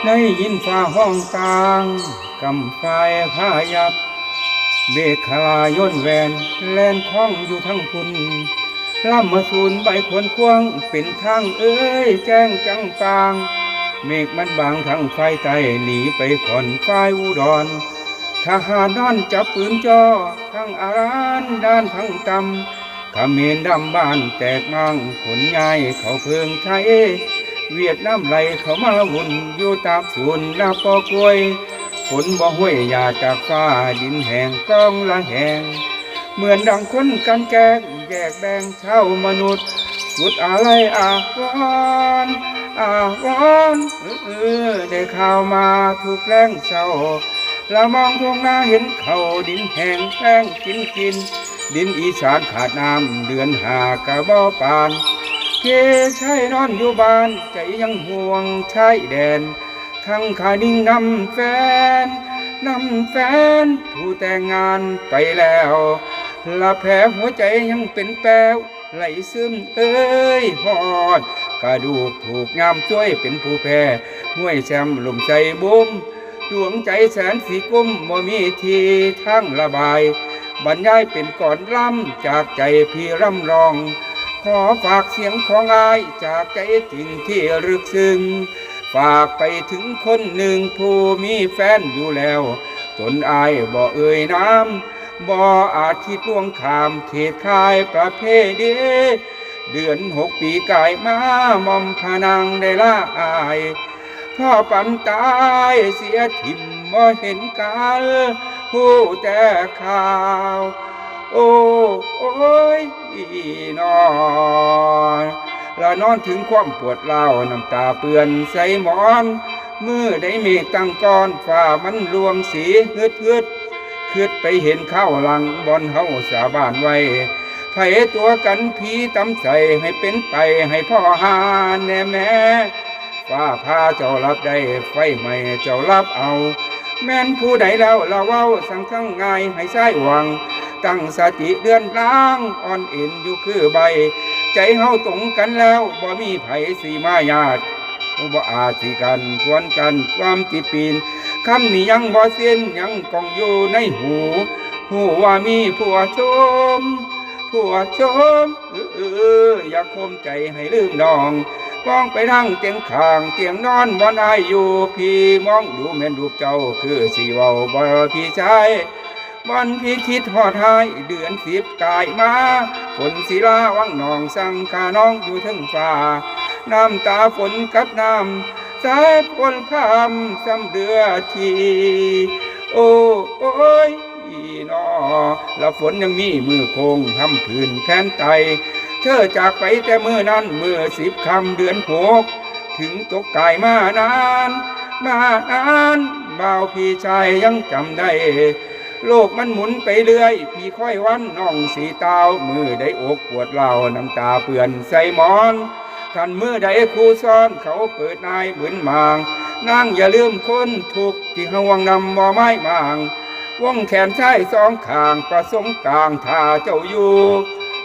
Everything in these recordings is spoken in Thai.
ได้ยินฟ้าห้องกลางกำไฟพายับเบกขลาย่นแวนแลนคล้องอยู่ทั้งพุ่นล่ำมาสูนใบขวนควงเป็นทางเอ้ยแจ้งจังปางเมฆมันบางทั้งไฟใต้หนีไปขอนไฟอุดรทหารด้านจับปืนจ่อทั้งอารานด้านทั้งตำขเขมรดำบ้านแตกมังขนย้ายเขาเพิงไทยเวียดนามไหลเขามาวุ่นอยู่ตามศูนย์นาปอกล้วยฝนบ่ห้วยยาจากฟ้าดินแห้งกองละแหงเหมือนดังคนกันแกงแยกแบ่งเช่ามนุษย์สุดอะไรอาวรอาวรได้ข่าวมาทุกแรงเศร้าละมองทงนาเห็นเขาดินแห้งแป้งกินดินอีสานขาดน้ำเดือนหากะบ่ปานเกใช้นอนอยู่บ้านใจยังห่วงชายแดนทั้งขานิ่งนำแฟนผู้แต่งงานไปแล้วละแผลหัวใจยังเป็นแป้วไหลซึมเอ้ยหอดกระดูกถูกงามช่วยเป็นผู้แพ้ห้วยแชมลมใจบุ้มดวงใจแสนสีกุ้มบ่มีทีทั้งระบายบรรยายเป็นก่อนล่ำจากใจพี่ร่ำรองขอฝากเสียงของอายจากใจจริงที่ลึกซึ้งฝากไปถึงคนหนึ่งผู้มีแฟนอยู่แล้วตนอายบ่เอ่ยน้ำบ่อาจคิดล่วงข้ามเขตคายประเพณีเดือน6 ปีกายมามอมพานางได้ละอายพ่อปันตายเสียถิ่มบ่เห็นกันผู้แต่ข่าวโอ้ยนอนละนอนถึงความปวดเล่าน้ำตาเปื้อนใส่หมอนมือได้เมฆตั้งก้อนฝ่ามันรวมสีฮึดคืดไปเห็นข้าวหลังบอนเฮาสาบานไว้ไผตัวกันผีตำใส่ให้เป็นไปให้พ่อหาแน่แม่ฟ้าพาเจ้ารับได้ไฟใหม่เจ้ารับเอาแม่นผู้ใดแล้วละเว้าสั่งทั้งง่ายให้ใช้หวังตั้งสติเดือนล้างอ่อนเอ็นอยู่คือใบใจเฮาตรงกันแล้วบ่มีไผสีมาญาติบ่อาจสิกันควรกันความติดปีนคำนี้ยังบ่สิ้นยังกองอยู่ในหูว่ามีผัวชมอยากคมใจให้ลืมน้องมองไปทางเตียงข้างเตียงนอนบ่อายอยู่พี่มองดูแม่นรูปเจ้าคือสิเว้าบ่พี่ชายวันพี่คิดหอดหายเดือน10กายมาฝนศิลาวังนองสั่งขาน้องอยู่ถึงฟ้าน้ำตาฝนกับน้ำสายฝนพามซ้ำเดือทีโอ้ยนอละฝนยังมีมือคงทำพื้นแทนไตเธอจากไปแต่เมื่อนั้นเมื่อ10 ค่ำเดือน6ถึงตกกายมานานบ่าวพี่ชายยังจำได้โลกมันหมุนไปเรื่อยพี่ค่อยวันน้องสีตาวมือได้อกปวดเล่าน้ำตาเปื่อนใส่หมอนท่านมือได้ครูซ้อนเขาเปิดนายบืนมางนางอย่าลืมคนทุกที่ห่วงนำบ่ไม้มางวงแขนซ้ายสองข้างประสงค์กลางท่าเจ้าอยู่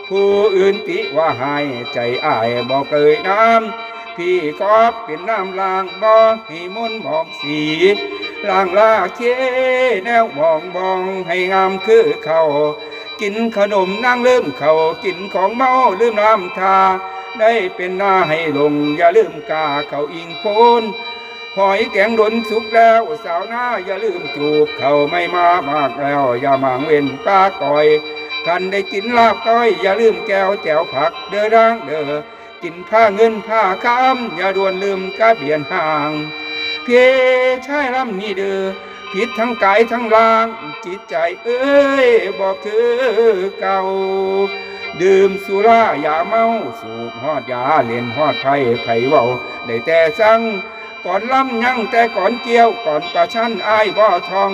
ผู้อื่นติว่าหายใจอ้ายบ่เกยน้ำพี่ก็เป็นน้ำลางบ่ให้มนมองสีลางลาเคแนวมองให้งามคือเขากินขนมนั่งลืมเขากินของเมาลืมน้ำทาได้เป็นหน้าให้ลงอย่าลืมกาเขาอิงโพนหอยแกงดนสุกแล้วสาวหน้าอย่าลืมจูบเขาไม่มามากแล้วอย่าหมางเว้นปลาก่อยกันได้กินลาบก้อยอย่าลืมแก้วแจ่วผักเด้อร่างเด้อกินผ้าเงินผ้าค้ำอย่าด่วนลืมกะเบียนห่างเพียชายลำนี้เด้อผิดทั้งกายทั้งล่างจิตใจเอ้ยบอกคือเก่าดื่มสุราอย่าเมาสูบฮอดยาเล่นฮอดไผ่เว้าได้แต่สั่งก่อนล้ำยังแต่ก่อนเกี่ยวก่อนประชันอายบ่ทอง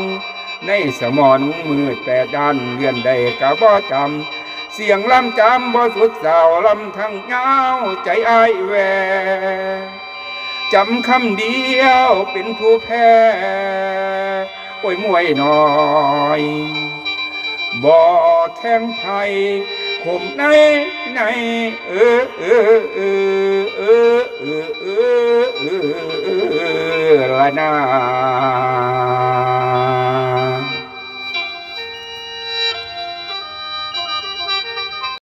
ในสมองมืด8 ด้านเลื่อนได้กะบ่จำเสียงลำจำบ่สุดสาวลำทั้งเงาใจอายแวจำคำเดียวเป็นผู้แพ้โอ้ยมวยน้อยบ่แทงไทยคมในล นา